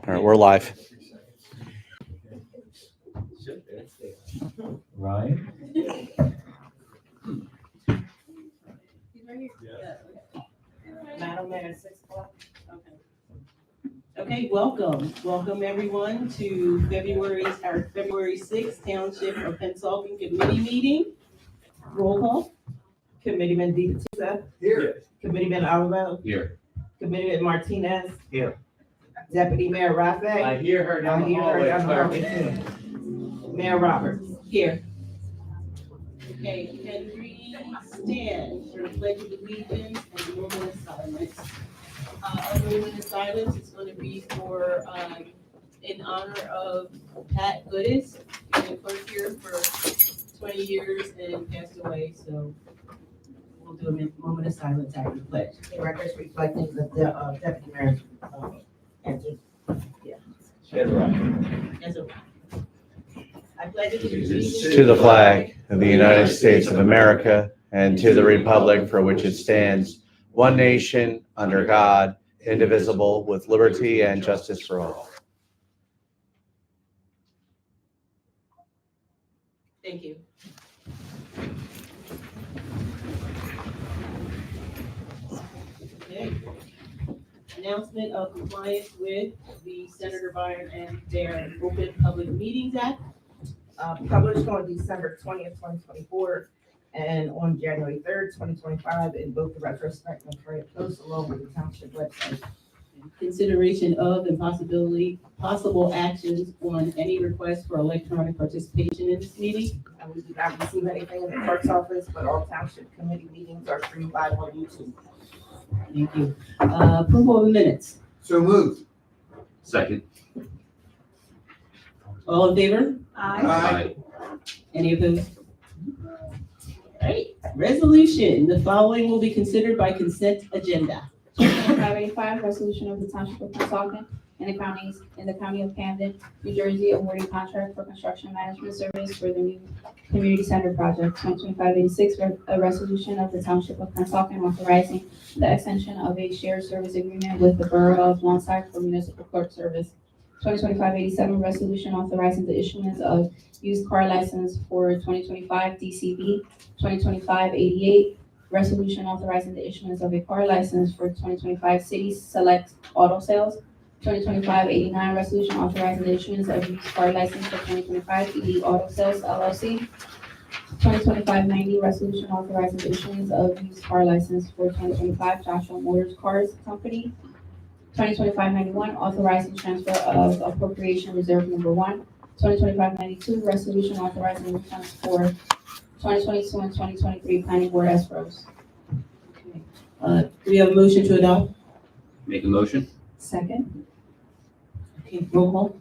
All right, we're live. Right. Madam Mayor, 6 o'clock. Okay, welcome everyone to our February 6th Township of Pennsauken Committee meeting. Roll call. Committeeman DePatista. Here. Committeeman Alamo. Here. Committeeman Martinez. Here. Deputy Mayor Rafe. I hear her down the hallway. Mayor Roberts. Here. Okay, can we stand for the Pledge of Allegiance and the moment of silence? Our moment of silence is going to be for, in honor of Pat Goodis, who's been clerk here for 20 years and passed away, so we'll do a moment of silence after the pledge. The records reflecting the deputy mayor's answer. That's all right. I pledge allegiance To the flag of the United States of America and to the republic for which it stands, one nation, under God, indivisible, with liberty and justice for all. Thank you. Okay. Announcement of compliance with the Senator Byron and their Open Public Meetings Act. Published on December 20th, 2024, and on January 3rd, 2025, in both the retrospect and Fred Post, along with the township website. Consideration of and possible actions on any request for electronic participation in this meeting. And we did not receive anything in the clerk's office, but all township committee meetings are streamed live on YouTube. Thank you. Approval of the minutes. So moved. Second. All in favor? Aye. Any opposed? Right, resolution, the following will be considered by consent agenda. 585, resolution of the Township of Pennsauken in the county of Camden, New Jersey, awarding contract for construction management service for the new community center project. 2025-86, a resolution of the Township of Pennsauken authorizing the extension of a shared service agreement with the Borough of Lawnside for municipal clerk service. 2025-87, resolution authorizing the issuance of used car license for 2025 DCB. 2025-88, resolution authorizing the issuance of a car license for 2025 City Select Auto Sales. 2025-89, resolution authorizing the issuance of used car license for 2025 ED Auto Sales LLC. 2025-90, resolution authorizing the issuance of used car license for 2025 Joshua Motors Cars Company. 2025-91, authorizing transfer of appropriation reserve number 1. 2025-92, resolution authorizing refunds for 2022 and 2023 planning board escrows. Do we have a motion to adopt? Make a motion? Second. Okay, roll call.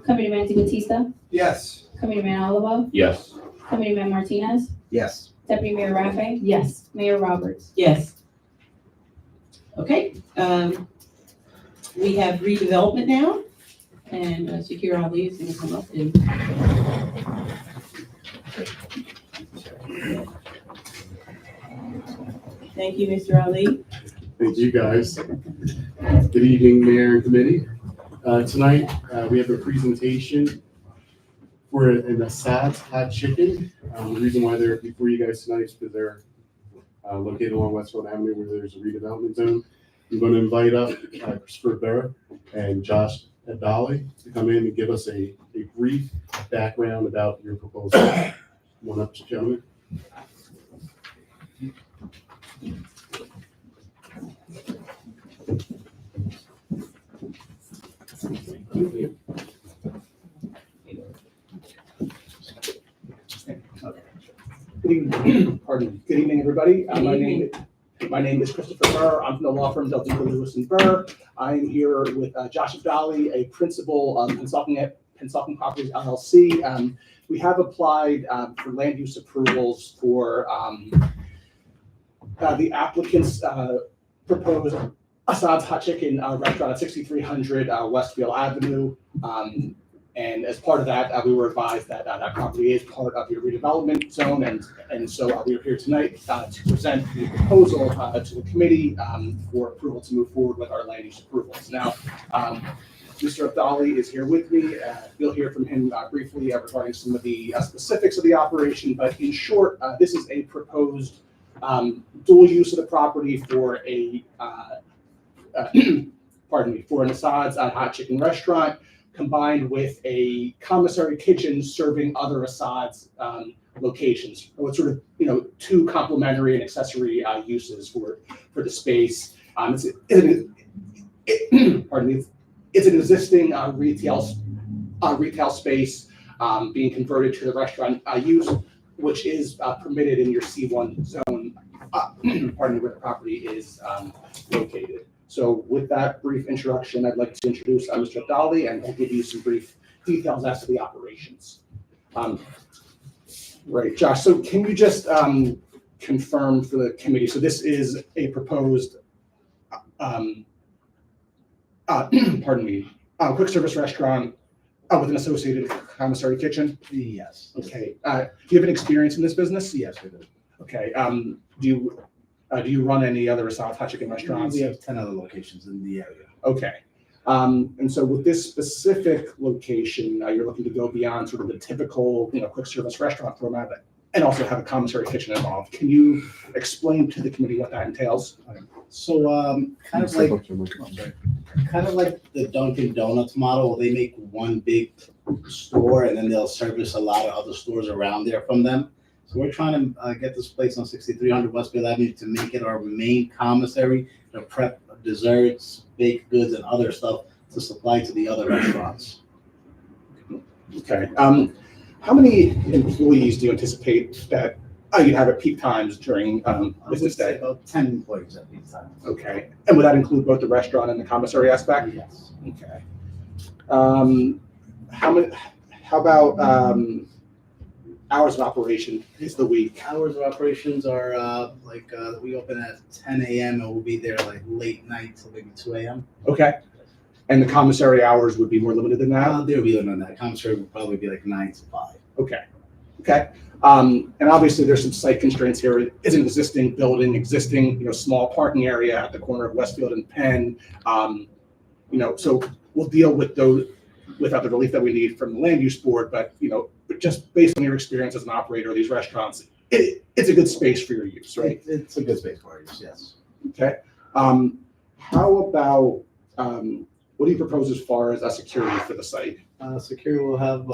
Committeeman DePatista. Yes. Committeeman Olivo. Yes. Committeeman Martinez. Yes. Deputy Mayor Rafe. Yes. Mayor Roberts. Yes. Okay, we have redevelopment now, and Shakira Ali is gonna come up and. Thank you, Mr. Ali. Thank you, guys. Good evening, Mayor and Committee. Tonight, we have a presentation for an Assad's Hot Chicken. The reason why they're before you guys tonight is because they're located along Westfield Avenue where there's a redevelopment zone. I'm going to invite up Christopher Burr and Josh Adali to come in and give us a brief background about your proposal. Come on up, gentlemen. Good evening, everybody. Good evening. My name is Christopher Burr. I'm from the law firm Del Duca, Lewis & Burr. I'm here with Josh Abdali, a principal of Pennsauken Properties LLC. We have applied for land use approvals for the applicant's proposed Assad's Hot Chicken restaurant at 6300 Westfield Avenue. And as part of that, we were advised that that property is part of your redevelopment zone, and so we are here tonight to present the proposal to the committee for approval to move forward with our land use approvals. Now, Mr. Abdali is here with me. You'll hear from him briefly regarding some of the specifics of the operation, but in short, this is a proposed dual use of the property for a, pardon me, for an Assad's hot chicken restaurant combined with a commissary kitchen serving other Assad's locations. So it's sort of, two complementary and accessory uses for the space. Pardon me, it's an existing retail space being converted to the restaurant use, which is permitted in your C1 zone, pardon me, where the property is located. So with that brief introduction, I'd like to introduce Mr. Abdali, and he'll give you some brief details as to the operations. Right, Josh, so can you just confirm for the committee, so this is a proposed pardon me, quick service restaurant with an associated commissary kitchen? Yes. Okay. Do you have an experience in this business? Yes, we do. Okay. Do you run any other Assad's hot chicken restaurants? We have 10 other locations in the area. Okay. And so with this specific location, you're looking to go beyond sort of the typical, quick service restaurant format and also have a commissary kitchen involved. Can you explain to the committee what that entails? So kind of like the Dunkin' Donuts model, they make one big store and then they'll service a lot of other stores around there from them. So we're trying to get this place on 6300 Westfield Avenue to make it our main commissary to prep desserts, baked goods, and other stuff to supply to the other restaurants. Okay. How many employees do you anticipate that you have at peak times during business day? About 10 employees at these times. Okay. And would that include both the restaurant and the commissary aspect? Yes. Okay. How about hours of operation is the week? Hours of operations are we open at 10 a.m. and we'll be there like late night till maybe 2 a.m. Okay. And the commissary hours would be more limited than that? They'll be limited on that. Commissary will probably be like 9 to 5. Okay. Okay. And obviously there's some site constraints here. It is an existing building, small parking area at the corner of Westfield and Penn. So we'll deal with those without the relief that we need from the land use board, but just based on your experience as an operator of these restaurants, it's a good space for your use, right? It's a good space for our use, yes. Okay. How about, what do you propose as far as security for the site? Security will have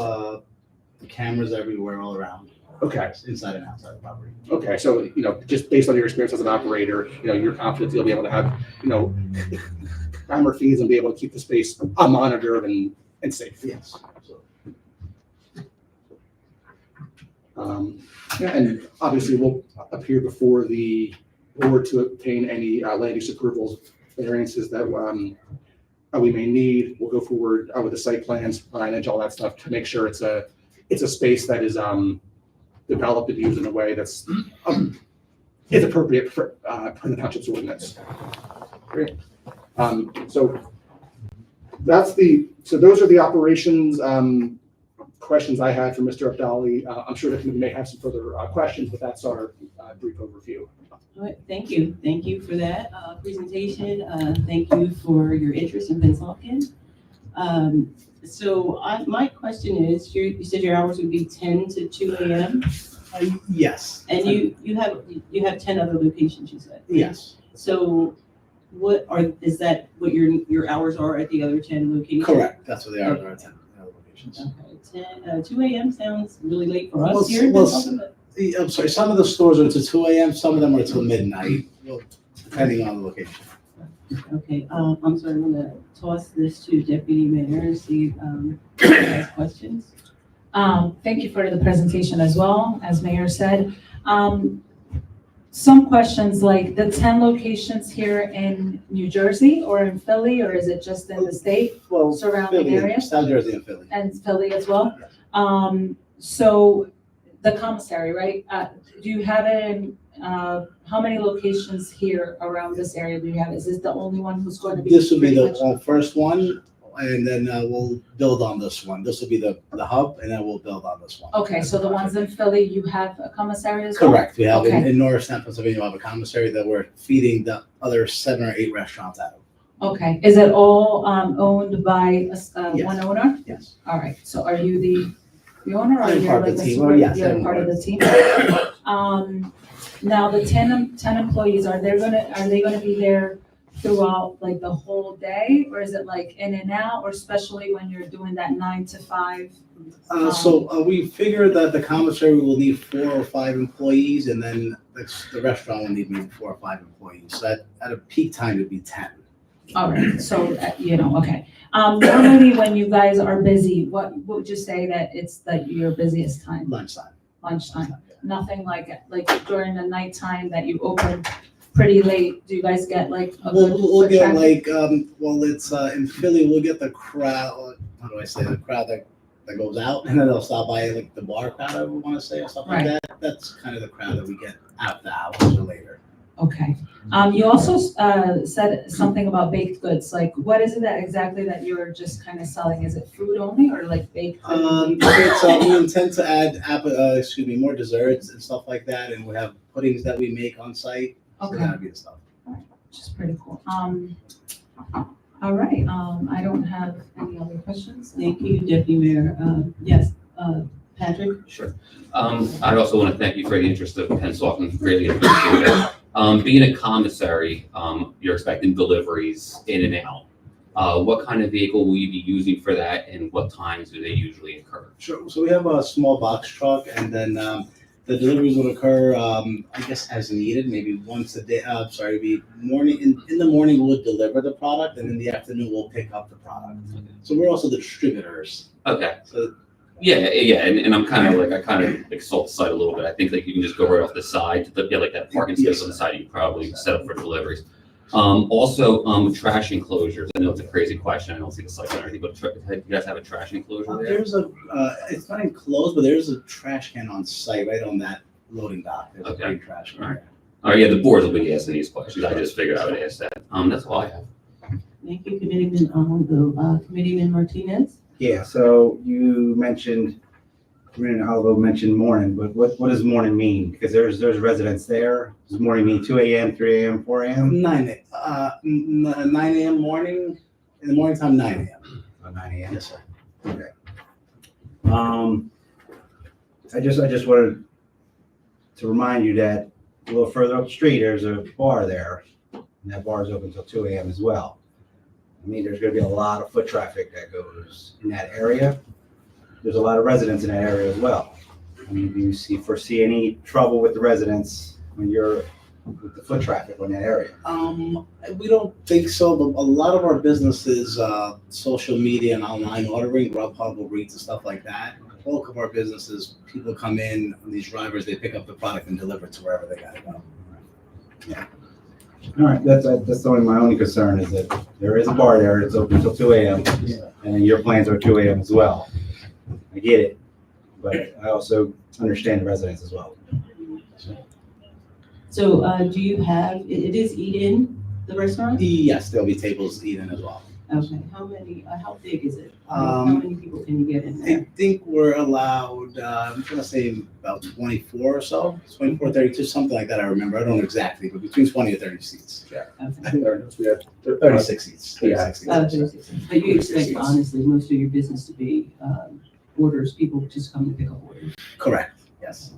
cameras everywhere, all around. Okay. Inside and outside the property. Okay. So, just based on your experience as an operator, you're confident you'll be able to have, camera feeds and be able to keep the space monitored and safe. Yes. And obviously we'll appear before the board to obtain any land use approvals, variances that we may need. We'll go forward with the site plans, signage, all that stuff to make sure it's a space that is developed and used in a way that's is appropriate for the township's ordinance. Great. So those are the operations questions I had for Mr. Abdali. I'm sure the committee may have some further questions, but that's our brief overview. All right, thank you. Thank you for that presentation. Thank you for your interest in Pennsauken. My question is, you said your hours would be 10 to 2 a.m. Yes. And you have 10 other locations, you said? Yes. So is that what your hours are at the other 10 locations? Correct. That's what they are. There are 10 other locations. Okay, 2 a.m. sounds really late for us Well, here in Pennsauken, but- I'm sorry, some of the stores are until 2 a.m., some of them are until midnight, depending on the location. Okay, I'm sorry, I'm gonna toss this to Deputy Mayor and see if he has questions. Thank you for the presentation as well, as Mayor said. Some questions like the 10 locations here in New Jersey or in Philly, or is it just in the state Well, surrounding Philly, areas? South Jersey and Philly. And Philly as well? So the commissary, right? Do you have it in, how many locations here around this area do you have? Is this the only one who's going to be? This will be pretty much- the first one, and then we'll build on this one. This will be the hub, and then we'll build on this one. Okay, so the ones in Philly, you have a commissary as well? Correct. We have Okay. in Norristown, Pennsylvania, we have a commissary that we're feeding the other 7 or 8 restaurants out of. Okay, is it all owned by Yes. one owner? Yes. All right, so are you the owner or I'm you're part of like the a team. super, Yes, you're I'm part of part the team? Now the 10 employees, are they gonna be there throughout like the whole day? Or is it like in and out, or especially when you're doing that 9 to 5? We figure that the commissary will need 4 or 5 employees, and then the restaurant will need maybe 4 or 5 employees. So at a peak time, it'd be 10. All right, so, okay. Normally when you guys are busy, what would you say that it's like your busiest time? Lunchtime. Lunchtime? Nothing like during the nighttime that you open pretty late, do you guys get like a good We'll foot get traffic? it's in Philly, we'll get the crowd, how do I say, the crowd that goes out, and then they'll stop by like the bar crowd, I would want to say, or something like Right. that. That's kind of the crowd that we get after hours or later. Okay. You also said something about baked goods, like what is it that exactly that you're just kind of selling? Is it food only or like baked? We intend to add more desserts and stuff like that, and we have puddings that we make on site. So Okay. that'd be the stuff. Which is pretty cool. All right, I don't have any other questions. Thank you, Deputy Mayor. Yes, Patrick? Sure. I'd also want to thank you for the interest of Pennsauken, greatly appreciate it. Being a commissary, you're expecting deliveries in and out. What kind of vehicle will you be using for that, and what times do they usually occur? Sure. So we have a small box truck, and then the deliveries will occur, I guess, as needed, maybe once a day. Be morning. In the morning, we'll deliver the product, and in the afternoon, we'll pick up the product. So we're also the distributors. Okay. So Yeah, and I kind of salt the side a little bit. I think like you can just go right off the side, like that parking space Yes. on the side, you can probably set up for deliveries. Also, trash enclosures. I know it's a crazy question. I don't see the site or anything, but you guys have a trash enclosure there? there's it's not enclosed, but there's a trash can on site right on that loading dock. There's Okay. a big trash can. All right. Oh yeah, the boards will be asking these questions. I just figured I would ask that. That's all I have. Thank you, Committeeman Martinez. Yeah, so you mentioned, Commissioner Alvo mentioned morning, but what does morning mean? Because there's residents there. Does morning mean 2 a.m., 3 a.m., 4 a.m.? 9 a.m. morning. In the morning time, 9 a.m. Oh, 9 a.m.? Yes, sir. Okay. I just wanted to remind you that a little further up the street, there's a bar there, and that bar is open until 2 a.m. as well. I mean, there's gonna be a lot of foot traffic that goes in that area. There's a lot of residents in that area as well. I mean, do you foresee any trouble with the residents when you're with the foot traffic in that area? We don't think so, but a lot of our business is social media and online ordering, Grubhub, Uber Eats, and stuff like that. The bulk of our business is people come in, these drivers, they pick up the product and deliver it to wherever they gotta go. All right, that's my only concern is that there is a bar there, it's open until 2 a.m. and your plans are 2 a.m. as well. I get it, but I also understand the residents as well. So, do you have, it is Eat-In, the restaurant? Yes, there'll be tables eaten as well. Okay, how big is it? How many people can you get in there? I think we're allowed, I'm gonna say about 24 or so, 24, 32, something like that, I remember. I don't know exactly, but between 20 and 30 seats. Okay. We have 36 seats. 36 seats. 36. But you expect honestly, most of your business to be, orders, people just come to pick up orders, Correct, yes.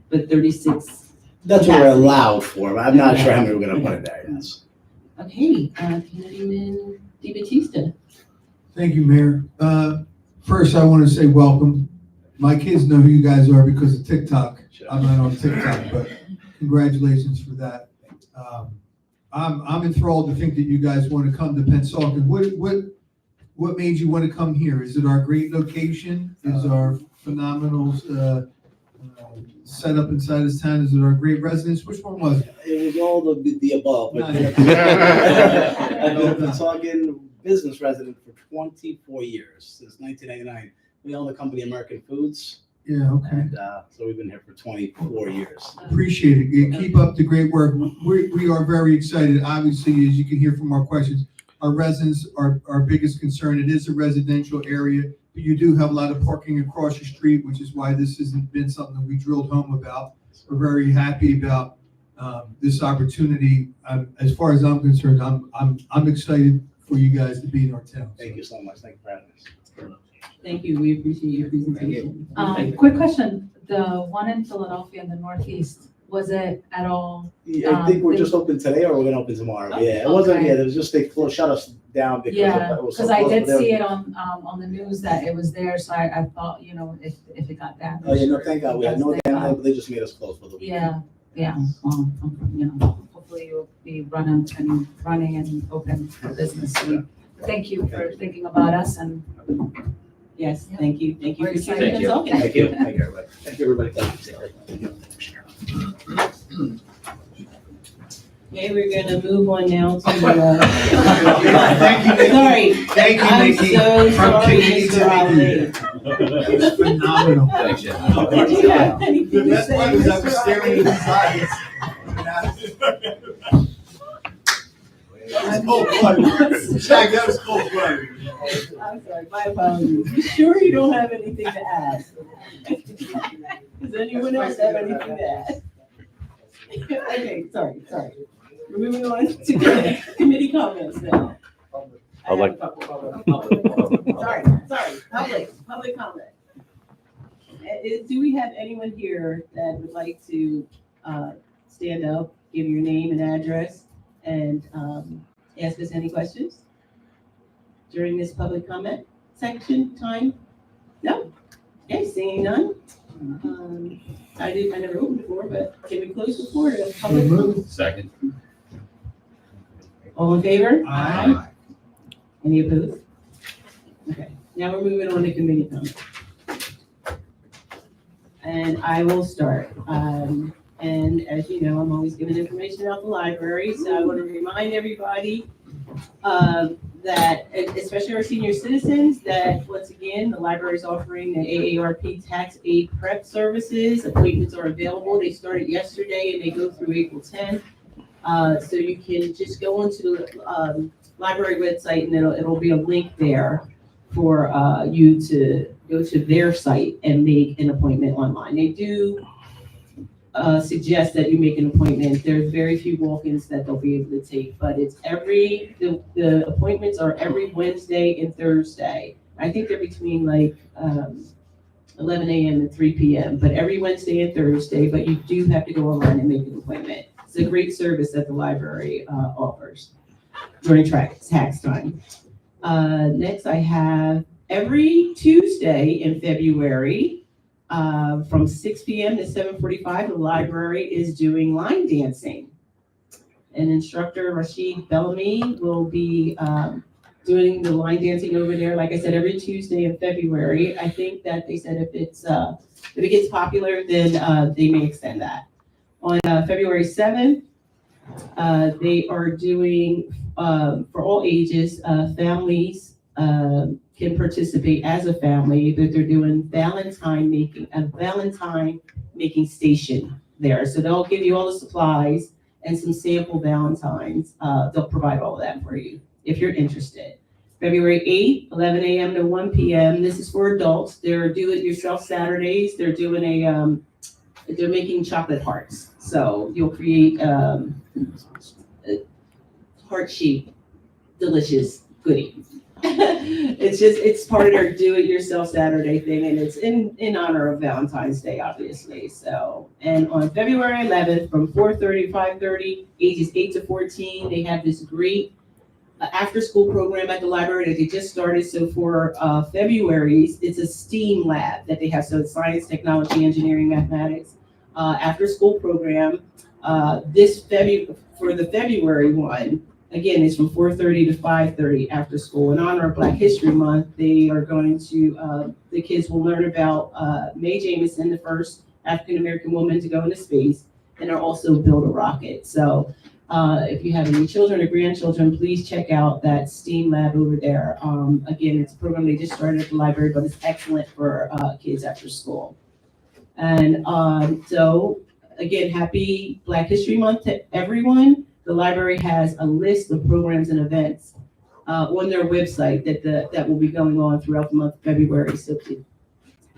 but 36. That's what we're allowed for, but I'm not sure how many we're gonna put in there, yes. Okay, Committeeman DeBattista. Thank you, Mayor. First, I want to say welcome. My kids know who you guys are because of TikTok. I'm not on TikTok, but congratulations for that. I'm enthralled to think that you guys want to come to Pennsauken. What made you want to come here? Is it our great location? Is our phenomenal setup inside this town? Is it our great residents? Which one was it? It was all the above. But Nice. I've been a Pennsauken business resident for 24 years, since 1999. We own the company American Foods, Yeah, okay. and so we've been here for 24 years. Appreciate it. Yeah, keep up the great work. We are very excited. Obviously, as you can hear from our questions, our residents are our biggest concern. It is a residential area, but you do have a lot of parking across the street, which is why this hasn't been something that we drilled home about. We're very happy about this opportunity. As far as I'm concerned, I'm excited for you guys to be in our town. Thank you so much. Thank you for having us. Thank you, we appreciate your presentation. Quick question, the one in Philadelphia in the Northeast, was it at all? Yeah, I think we're just open today or we're gonna open tomorrow. Yeah, it wasn't, Okay. yeah, it was just they shut us down because Yeah, it was so because I close, did but they see were- it on the news that it was there, so I thought, if it got damaged. Oh, yeah, no, thank God. We had no Thank damage, God. but they just made us close for the weekend. Yeah, well, hopefully you'll be running and open for business soon. Thank you for thinking about us and. Yes, thank you for We're choosing Thank you. Pennsauken. Thank you, thank you, everybody. Thank you, everybody. Okay, we're gonna move on now to, Thank you, Nikki. sorry, Thank you, I'm Nikki. so From sorry, Katie Mr. to Ali. Nikki. It's phenomenal. Thanks, Jen. Did you have anything The to best say, part is I'm Mr. staring Ali? at the sides. It's cold blooded. Jack, that was cold blooded. I'm sorry, my apologies. You sure you don't have anything to add? Does anyone else have anything to add? Okay, sorry. We're moving on to committee comments now. I have a couple. Sorry, public comment. Do we have anyone here that would like to stand up, give your name and address, and ask us any questions during this public comment section time? No? Okay, seeing none. I never opened before, but can we close the floor to public? Second. All in favor? Aye. Any opposed? Okay, now we're moving on to committee comment. And I will start. And as you know, I'm always giving information about the library, so I want to remind everybody that, especially our senior citizens, that once again, the library is offering the AARP tax aid prep services. Appointments are available. They started yesterday and they go through April 10th. So you can just go onto the library website and it'll be a link there for you to go to their site and make an appointment online. They do suggest that you make an appointment. There's very few walk-ins that they'll be able to take, but it's the appointments are every Wednesday and Thursday. I think they're between 11 a.m. and 3 p.m., but every Wednesday and Thursday, but you do have to go online and make an appointment. It's a great service that the library offers during tax time. Next, I have every Tuesday in February, from 6 p.m. to 7:45, the library is doing line dancing. And instructor Rashid Bellamy will be doing the line dancing over there. Like I said, every Tuesday in February. I think that they said if it gets popular, then they may extend that. On February 7th, they are doing for all ages. Families can participate as a family, but they're doing Valentine making station there. So they'll give you all the supplies and some sample Valentines. They'll provide all of that for you if you're interested. February 8th, 11 a.m. to 1 p.m. This is for adults. They're do-it-yourself Saturdays. They're doing they're making chocolate hearts. So you'll create a heart-shaped, delicious goodie. It's part of their do-it-yourself Saturday thing, and it's in honor of Valentine's Day, obviously. So, and on February 11th, from 4:30 to 5:30, ages 8 to 14, they have this great after-school program at the library that they just started. So for February's, it's a STEAM lab that they have. So it's science, technology, engineering, mathematics after-school program. For the February one. Again, it's from 4:30 to 5:30 after school. In honor of Black History Month, they are going to, the kids will learn about Mae Jemison, the first African-American woman to go into space, and they'll also build a rocket. So if you have any children or grandchildren, please check out that STEAM lab over there. Again, it's a program they just started at the library, but it's excellent for kids after school. And so, again, happy Black History Month to everyone. The library has a list of programs and events on their website that will be going on throughout the month of February. So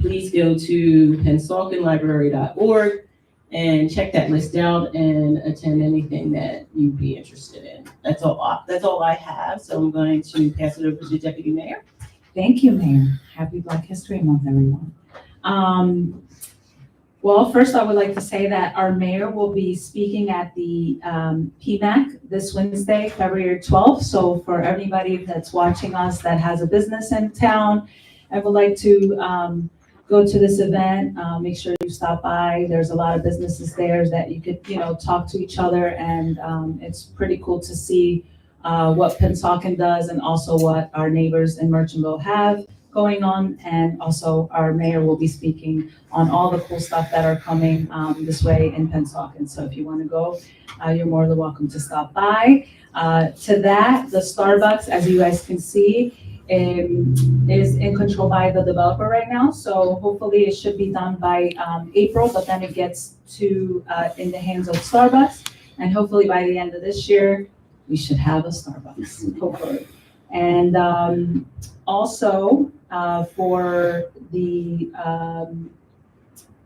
please go to PensaukenLibrary.org and check that list out and attend anything that you'd be interested in. That's all I have. So I'm going to pass it over to Deputy Mayor. Thank you, Mayor. Happy Black History Month, everyone. Well, first I would like to say that our mayor will be speaking at the PMAC this Wednesday, February 12th. So for everybody that's watching us that has a business in town and would like to go to this event, make sure you stop by. There's a lot of businesses there that you could, talk to each other, and it's pretty cool to see what Pennsauken does and also what our neighbors in Merchantville have going on. And also our mayor will be speaking on all the cool stuff that are coming this way in Pennsauken. So if you want to go, you're more than welcome to stop by. To that, the Starbucks, as you guys can see, is in control by the developer right now. So hopefully it should be done by April, but then it gets to in the hands of Starbucks. And hopefully by the end of this year, we should have a Starbucks, hopefully. And also for the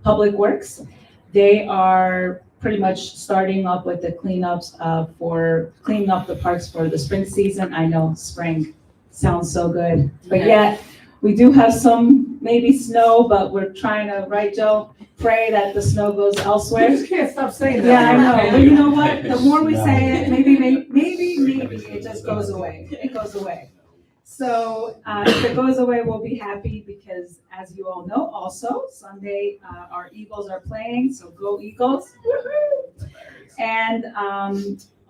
Public Works, they are pretty much starting up with the cleanups for cleaning up the parks for the spring season. I know spring sounds so good, but yet we do have some maybe snow, but we're trying to, right, Joe? Pray that the snow goes elsewhere. You just can't stop saying that. Yeah, I know, but you know what? The more we say it, maybe it just goes away. It goes away. So if it goes away, we'll be happy because, as you all know, also Sunday our Eagles are playing. So go Eagles! Woo-hoo! And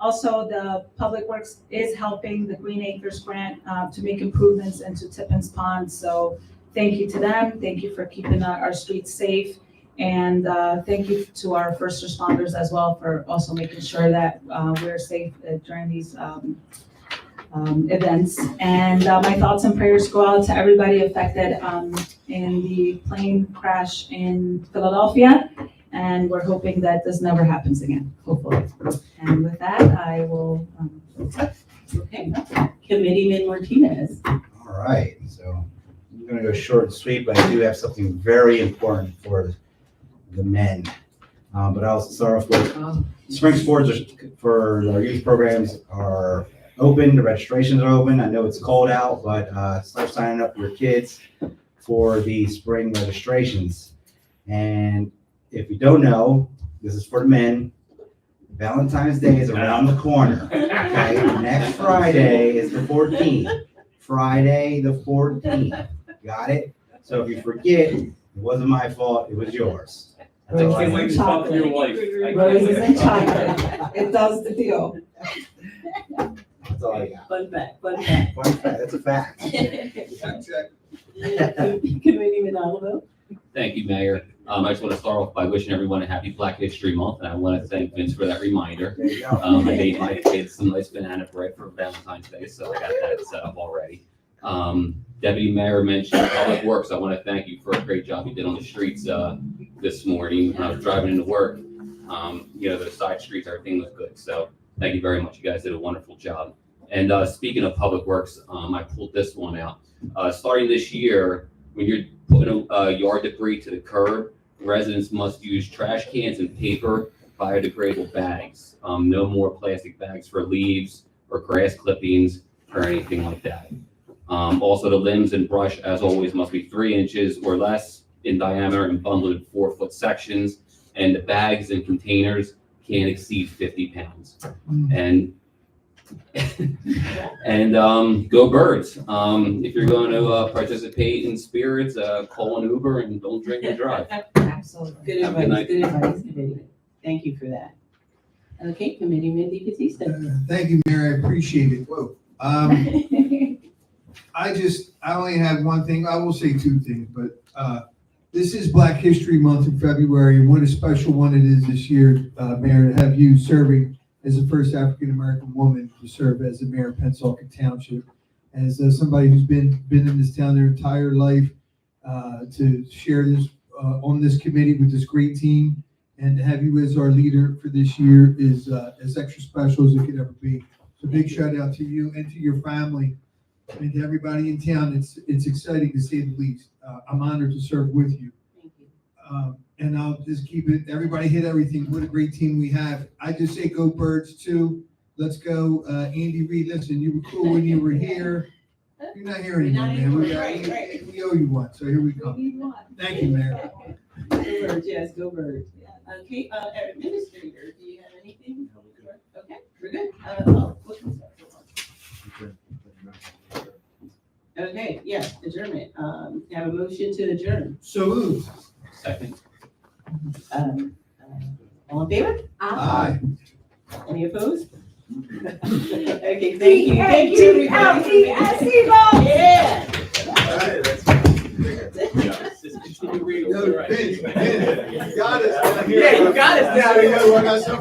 also the Public Works is helping the Green Acres grant to make improvements into Tippins Pond. So thank you to them. Thank you for keeping our streets safe. And thank you to our first responders as well for also making sure that we're safe during these events. And my thoughts and prayers go out to everybody affected in the plane crash in Philadelphia. And we're hoping that this never happens again, hopefully. And with that, I will. Okay. Committeeman Martinez. All right, so I'm gonna go short and sweet, but I do have something very important for the men. But I'll start off with spring sports for our youth programs are open. The registrations are open. I know it's cold out, but start signing up your kids for the spring registrations. And if you don't know, this is for the men. Valentine's Day is around the corner. Okay, next Friday is the 14th. Friday the 14th. Got it? So if you forget, it wasn't my fault. It was yours. I can't wait to talk to your wife. Roses and chocolate. It does the deal. That's all I got. Fun fact. Fun fact. That's a fact. Committeeman Oliver. Thank you, Mayor. I just want to start off by wishing everyone a happy Black History Month, and I want to thank Vince for that reminder. There you go. I made my kids some nice banana bread for Valentine's Day, so I got that set up already. Deputy Mayor mentioned Public Works. I want to thank you for a great job you did on the streets this morning when I was driving into work. The side streets, everything was good. So thank you very much. You guys did a wonderful job. And speaking of Public Works, I pulled this one out. Starting this year, when you're putting yard debris to the curb, residents must use trash cans and paper biodegradable bags. No more plastic bags for leaves or grass clippings or anything like that. Also, the limbs and brush, as always, must be 3 inches or less in diameter and bundled in 4-foot sections. And the bags and containers can't exceed 50 pounds. And go Birds. If you're going to participate in spirits, call an Uber and don't drink and drive. Absolutely. Good Have a good advice, night. good advice, Committeeman. Thank you for that. Okay, Committeeman DeBattista. Thank you, Mayor, I appreciate it. Whoa. I only have one thing, I will say 2 things, but this is Black History Month in February, and what a special one it is this year, Mayor, to have you serving as the first African-American woman to serve as the mayor of Pennsauken Township. As somebody who's been in this town their entire life, to share this on this committee with this great team, and to have you as our leader for this year is as extra special as it could ever be. So big shout out to you and to your family and to everybody in town. It's exciting to say the least. I'm honored to serve with you. Thank you. and I'll just keep it, everybody hit everything. What a great team we have. I just say go Birds too. Let's go. Andy Reid, listen, you were cool when you were here. You're not here anymore, Not man. anymore, We right. owe you one, so here we come. Thank you, Mayor. Go Birds, yes, go Birds. Okay, Administrator, do you have anything? Okay, we're good. Okay, yes, adjournment. Have a motion to adjourn. So moved. Second. All in favor? Aye. Any opposed? Okay, thank you. Thank you, everybody. Yeah. Yo, Vince, you got us down here. Yeah, you got us down here. I got something